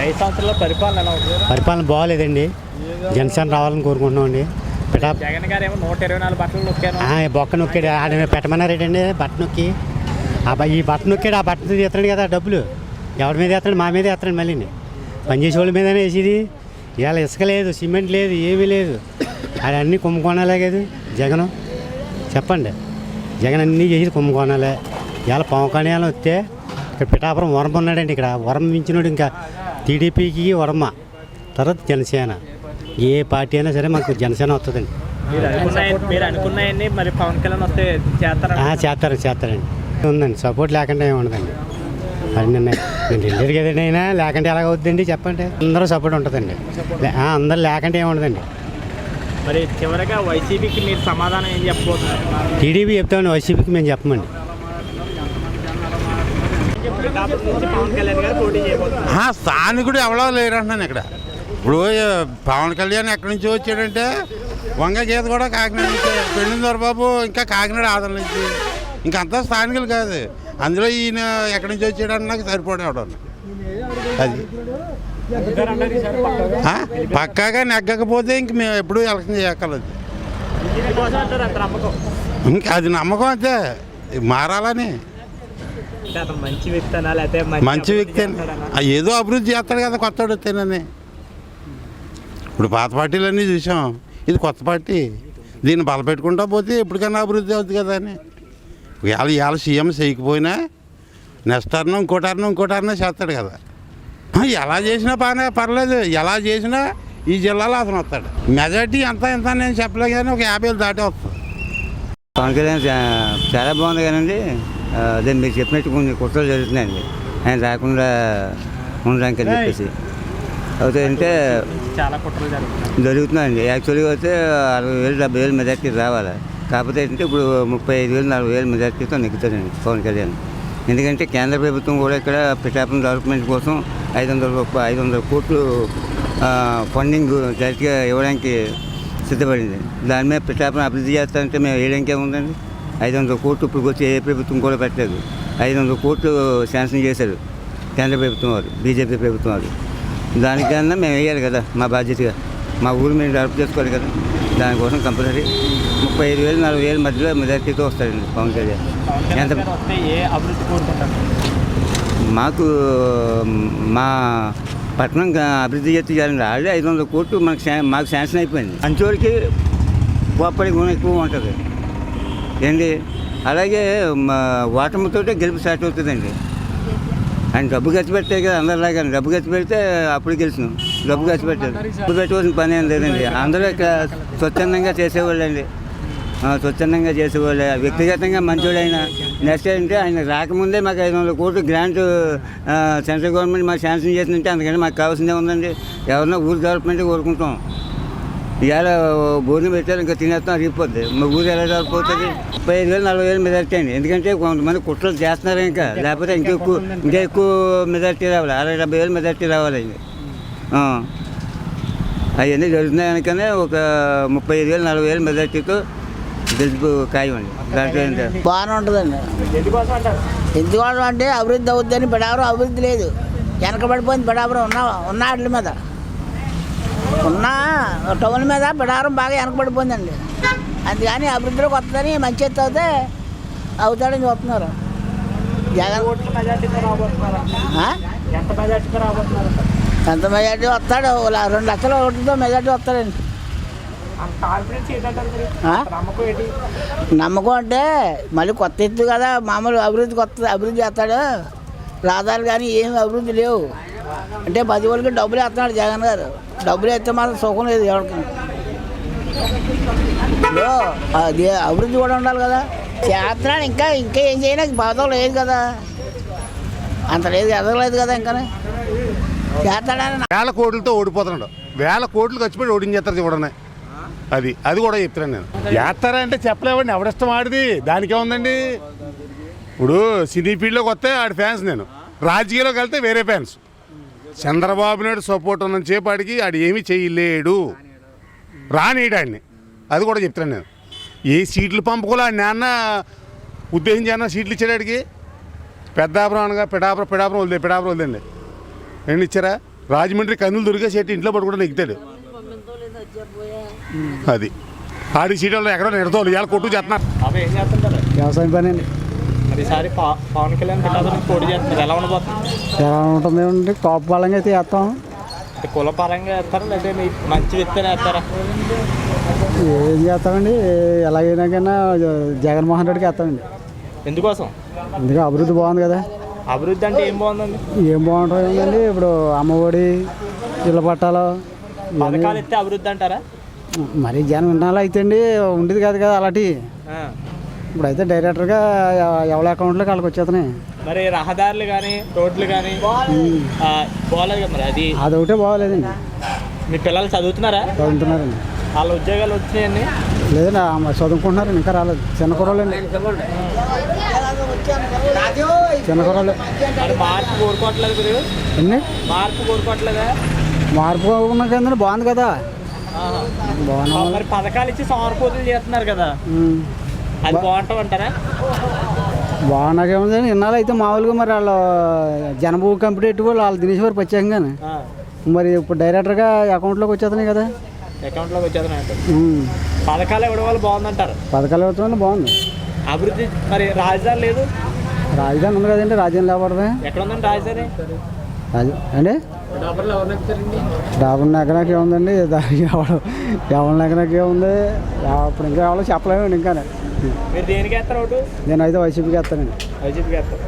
5 సంవత్సరాల పరిపాలన ఎలా ఉంది? పరిపాలన బాగోలేదండి. జనసేన రావాలని కోరుకుంటున్నామండి. జగన్ గారు ఏమో 124 బట్టలు నొక్కారు. బొక్క నొక్కాడు. ఆడ పెట్టమన్నారేటండి బట్ట నొక్కి. ఈ బట్ట నొక్కాడు. ఆ బట్టను తీస్తాడు కదా డబ్బులు. ఎవరి మీద వేస్తాడు? మా మీద వేస్తాడు. మళ్ళీ పనిచేసే వాళ్ళ మీదనే వేసేది. ఇవాళ ఇసుక లేదు, సిమెంట్ లేదు, ఏమీ లేదు. అది అన్నీ కుంభకోణాలే కదా జగన్. చెప్పండి, జగన్ అన్నీ చేసేది కుంభకోణాలే. ఇవాళ పవన్ కళ్యాణ్ వస్తే ఇక్కడ పిఠాపురం వరమ ఉన్నాడండి. ఇక్కడ వరమ మించినోడు ఇంకా టీడీపీకి వరమ, తర్వాత జనసేన. ఏ పార్టీ అయినా సరే మాకు జనసేన వస్తుందండి. మీరు అనుకున్నాయని మరి పవన్ కళ్యాణ్ వస్తే చేస్తారండి. ఉందండి, సపోర్ట్ లేకుండా ఏముండదండి. మరి నేను వెళ్ళేది కదండి. అయినా లేకుంటే ఎలాగ అవుతుందండి చెప్పండి. అందరూ సపోర్ట్ ఉంటుందండి. అందరూ లేకుంటే ఏముండదండి. మరి చివరిగా వైసీపీకి మీరు సమాధానం ఏం చెప్పబోతున్నారు? టీడీపీ చెప్తామండి, వైసీపీకి మేము చెప్పమండి. స్థానికుడు ఎవరో లేరంటున్నాను ఇక్కడ. ఇప్పుడు పవన్ కళ్యాణ్ ఎక్కడి నుంచి వచ్చాడంటే వంగ గీత కూడా కాకినాడ నుంచి, పెళ్ళిందర్ బాబు ఇంకా కాకినాడ ఆదరణ నుంచి, ఇంకంతా స్థానికులు కాదు. అందులో ఈయన ఎక్కడి నుంచి వచ్చాడని నాకు సరిపడేవాడు. అది పక్కాగా నెగ్గకపోతే ఇంక మేము ఎప్పుడూ ఎలక్షన్ చేయక్కర్లేదు. ఇంకా అది నమ్మకం అంతే, మారాలని. మంచి వ్యక్తి ఏదో అభివృద్ధి చేస్తాడు కదా కొత్తవాడు వస్తేనని. ఇప్పుడు పాత పార్టీలన్నీ చూసాం, ఇది కొత్త పార్టీ. దీన్ని బలపెట్టుకుంటా పోతే ఎప్పటికైనా అభివృద్ధి అవుతుంది కదా అని. ఇవాళ సీఎం చేయకపోయినా నెక్స్ట్ టర్న్ ఇంకోటర్నం చేస్తాడు కదా. ఎలా చేసినా బాగానే పర్లేదు. ఎలా చేసినా ఈ జిల్లాలో అతను వస్తాడు. మెజార్టీ ఎంత నేను చెప్పలేదు కానీ ఒక 50,000 దాటే వస్తుంది. పవన్ కళ్యాణ్ చాలా బాగుంది కానండి. అదే మీరు చెప్పినట్టు కొన్ని కుట్రలు జరుగుతున్నాయండి ఆయన రాకుండా ఉండడానికి అని చెప్పేసి. అవుతాయంటే చాలా కుట్రలు జరుగుతున్నాయండి. యాక్చువల్గా అయితే 60,000 70,000 మెజార్టీ రావాలి. కాకపోతే ఏంటంటే ఇప్పుడు 35,000 40,000 మెజార్టీతో నెగ్గుతాడండి పవన్ కళ్యాణ్. ఎందుకంటే కేంద్ర ప్రభుత్వం కూడా ఇక్కడ పిఠాపురం డెవలప్మెంట్ కోసం 500 కోట్లు ఫండింగ్ డైరెక్ట్గా ఇవ్వడానికి సిద్ధపడింది. దాని మీద పిఠాపురం అభివృద్ధి చేస్తారంటే మేము వేయడానికి ఏముందండి. 500 కోట్లు ఇప్పుడు వచ్చి ఏ ప్రభుత్వం కూడా పెట్టలేదు. 500 కోట్లు శాంక్షన్ చేశారు కేంద్ర ప్రభుత్వం వారు, బీజేపీ ప్రభుత్వం వారు. దానికన్నా మేము వేయాలి కదా మా బాధ్యతగా. మా ఊరు మేము డెవలప్ చేసుకోవాలి కదా. దానికోసం కంపల్సరీ 35,000 40,000 మధ్యలో మెజార్టీతో వస్తాడండి పవన్ కళ్యాణ్. ఎంత మాకు మా పట్టణం అభివృద్ధి చేస్తే చేయాలండి. ఆల్రెడీ 500 కోట్లు మాకు శాంక్షన్ అయిపోయింది. మంచోడికి కోపడి గుణం ఎక్కువ ఉంటుంది ఏంటి. అలాగే ఓటమితో గెలుపు స్టార్ట్ అవుతుందండి. ఆయన డబ్బు ఖర్చు పెట్టే కదా అందరిలాగా. డబ్బు ఖర్చు పెడితే అప్పుడు గెలిచినాం. డబ్బు ఖర్చు పెట్టారు. డబ్బు పెట్టవలసిన పని ఏం లేదండి. అందరూ ఇక్కడ స్వచ్ఛందంగా చేసేవాళ్ళు అండి. స్వచ్ఛందంగా చేసేవాళ్ళు. వ్యక్తిగతంగా మంచోడు ఆయన. నెక్స్ట్ ఏంటంటే ఆయన రాకముందే మాకు 500 కోట్లు గ్రాంట్ సెంట్రల్ గవర్నమెంట్ మాకు శాంక్షన్ చేసిందంటే అందుకని మాకు కావాల్సిందే ఉందండి. ఎవరన్నా ఊరు డెవలప్మెంట్ కోరుకుంటాం. ఇవాళ భోజనం పెట్టారు ఇంకా తినేస్తాం అరిగిపోద్ది. మా ఊరు ఎలా డెవలప్ అవుతుంది? 35,000 40,000 మెజార్టీ అండి. ఎందుకంటే కొంతమంది కుట్రలు చేస్తున్నారు ఇంకా. లేకపోతే ఇంకా ఎక్కువ మెజార్టీ రావాలి. 60,000 70,000 మెజార్టీ రావాలండి. అవన్నీ జరుగుతున్నాయి కనుకనే ఒక 35,000 40,000 మెజార్టీతో గెలుపు ఖాయమండి. దాంట్లో బాగానే ఉంటుందండి. ఎందుకోసం అంటే అభివృద్ధి అవుద్దని. పిఠాపురం అభివృద్ధి లేదు, వెనకబడిపోయింది. పిఠాపురం ఉన్న వాటి మీద ఉన్న టౌన్ మీద పిఠాపురం బాగా వెనకబడిపోయిందండి. అందుకని అభివృద్ధిలోకి వస్తుందని మంచి ఎత్తు అవుతాడని చూస్తున్నారు. జగన్ ఎంత మెజార్టీ వస్తాడు? 2 లక్షల ఓట్లతో మెజార్టీ వస్తాడండి. నమ్మకం అంటే మళ్ళీ కొత్త ఎత్తు కదా. మామూలు అభివృద్ధి చేస్తాడు. రహదారులు కానీ ఏమి అభివృద్ధి లేవు. అంటే 10 వాళ్ళకి డబ్బులు వేస్తున్నాడు జగన్ గారు. డబ్బులు వేస్తే మాత్రం సుఖం లేదు ఎవరికి. అది అభివృద్ధి కూడా ఉండాలి కదా. చేస్తున్నాడు. ఇంకా ఏం చేయడానికి బాధ లేదు కదా. అంత లేదు, ఎదగలేదు కదా. ఇంకా చేస్తాడని 1,000 కోట్లతో ఓడిపోతున్నాడు. 1,000 కోట్లు ఖర్చు పెట్టి ఓడించేస్తారు చూడనే. అది కూడా చెప్తున్నాను నేను. చేస్తారంటే చెప్పలేవండి. ఎవడిష్టం ఆడిది, దానికే ఉందండి. ఇప్పుడు సినీ ఫీల్డ్లోకి వస్తే ఆడి ఫ్యాన్స్ నేను. రాజకీయాల్లోకి వెళ్తే వేరే ఫ్యాన్స్. చంద్రబాబు నాయుడు సపోర్ట్ ఉన్న చేపాడికి ఆడు ఏమీ చేయలేడు. రానియడాన్ని. అది కూడా చెప్తున్నాను నేను. ఏ సీట్లు పంపుకోలే నాన్న ఉద్దేశించి సీట్లు ఇచ్చాడికి. పెద్దాపురం అనగా పిఠాపురం వదిలేండి. ఎన్ని ఇచ్చారా? రాజమండ్రి కన్నులు దొరికేసేటి ఇంట్లో పడుకుంటే నెగ్గుతాడు. అది ఆడి సీట్లో ఎక్కడో నెడతాడు ఇవాళ కొట్టు చేస్తున్నారు. అవి ఏం చేస్తుంటారు? వ్యవసాయం పని అండి. మరి ఈసారి పవన్ కళ్యాణ్ పిఠాపురం పోటీ చేస్తున్నారు, ఎలా ఉండబోతుంది? ఎలా ఉంటుంది అంటే కాపు పాలంగా అయితే వేస్తాం. అంటే కుల పరంగా వేస్తారా లేదా మీ మంచి వ్యక్తిని వేస్తారా? ఏం చేస్తామండి, ఎలాగైనా కన్నా జగన్మోహన్ రెడ్డికి వేస్తామండి. ఎందుకోసం? ఎందుకంటే అభివృద్ధి బాగుంది కదా. అభివృద్ధి అంటే ఏం బాగుందండి? ఏం బాగుంటుందండి, ఇప్పుడు అమ్మఒడి, ఇళ్ళ పట్టాలు, పథకాలు ఇస్తే అభివృద్ధి అంటారా? మరి జనం విన్నాళ్ళు అయితే అండి ఉండేది కాదు కదా అలాంటి. ఇప్పుడైతే డైరెక్టర్గా ఎవరి అకౌంట్లోకి వాళ్ళకి వచ్చేస్తున్నాయి. మరి రహదారులు కానీ రోడ్లు కానీ బాగాలేదు కదా, మరి అది ఒకటే బాగోలేదండి. మీ పిల్లలు చదువుతున్నారా? చదువుతున్నారండి. వాళ్ళ ఉద్యోగాలు వచ్చినాయండి? లేదండి, చదువుకుంటున్నారండి, ఇంకా రాలేదు. చిన్న కుర్రోళ్ళండి, చిన్న కుర్రోళ్ళు. మరి మార్పు కోరుకోవట్లేదు మీరు? అన్నీ మార్పు కోరుకోవట్లేదా? మార్పు ఉన్న కదండి, బాగుంది కదా. బాగున్నా మరి పథకాలు ఇచ్చి సమర్పూతులు చేస్తున్నారు కదా, అది బాగుంటాం అంటారా? బాగున్నాకేముంది ఇన్నాళ్ళు అయితే మామూలుగా మరి వాళ్ళు జనభూ కంప్లీట్ వాళ్ళు తినేసేవారు ప్రత్యేకంగానే. మరి ఇప్పుడు డైరెక్టర్గా అకౌంట్లోకి వచ్చేస్తున్నాయి కదా. అకౌంట్లోకి వచ్చేస్తున్నాయి. పథకాలు ఇవ్వడం వల్ల బాగుందంటారు? పథకాలు ఇవ్వడం బాగుంది. అభివృద్ధి మరి రాజధాని లేదు? రాజధాని ఉంది కదండి, రాజధాని లేకపోతే ఎక్కడ ఉందండి రాజధాని? అంటే డాబుల్ ఎకరాకి ఏముందండి, ఎవరి ఎకరాకి ఏముంది, ఇప్పుడు ఇంకా ఎవరో చెప్పలేమండి. ఇంకా మీరు దేనికి వేస్తారు ఓటు? నేను అయితే వైసీపీకి వేస్తానండి. వైసీపీకి వేస్తారు.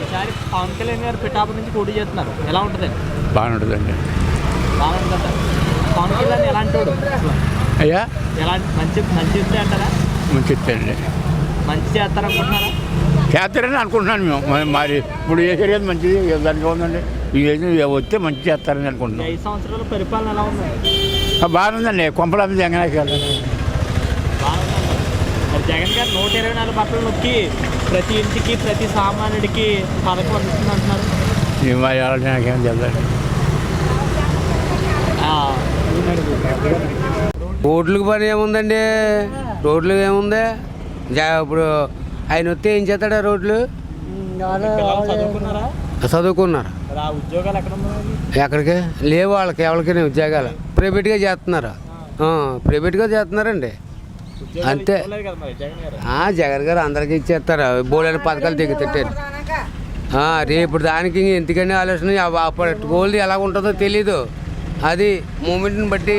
ఈసారి పవన్ కళ్యాణ్ గారు పిఠాపురం నుంచి పోటీ చేస్తున్నారు, ఎలా ఉంటుందండి? బాగుంటుందండి. బాగుంటుందంటారు. పవన్ కళ్యాణ్ ఎలాంటి వాడు అయ్యా? ఎలాంటి మంచి ఇస్తే అంటారా? మంచి అండి, మంచి చేస్తారనుకుంటున్నారా? చేస్తారని అనుకుంటున్నాను మేము. మరి ఇప్పుడు ఏ ఏరియా మంచిది దానికి ఉందండి, ఈ ఏరియా వస్తే మంచి చేస్తారని అనుకుంటున్నాం. 5 సంవత్సరాల పరిపాలన ఎలా ఉందండి? బాగుందండి, కొంపలమ్మ జగన్కి వెళ్ళాలి. బాగుందండి. మరి జగన్ గారు 124 బట్టలు నొక్కి ప్రతి ఇంటికి ప్రతి సామాన్యుడికి పథకం వస్తుంది అంటున్నారు. మరి వెళ్ళాలి, నాకేం తెలియదు. రోడ్లకు పని ఏముందండి, రోడ్లు ఏముంది, ఇప్పుడు ఆయన వస్తే ఏం చేస్తాడా? రోడ్లు చదువుకున్నారా? చదువుకున్నారు. మరి ఆ ఉద్యోగాలు ఎక్కడ ఉన్నాయి? ఎక్కడికి లేవు, వాళ్ళకి ఎవరికి ఉద్యోగాలు ప్రైవేట్గా చేస్తున్నారు. ప్రైవేట్గా చేస్తున్నారండి అంతే. జగన్ గారు అందరికీ ఇచ్చేస్తారు, బోలెడు పథకాలు దిగుతుంటారు. రేపు దానికి ఎందుకని ఆలోచన, అప్పుడు గోల్డ్ ఎలా ఉంటుందో తెలీదు. అది మూమెంట్ని బట్టి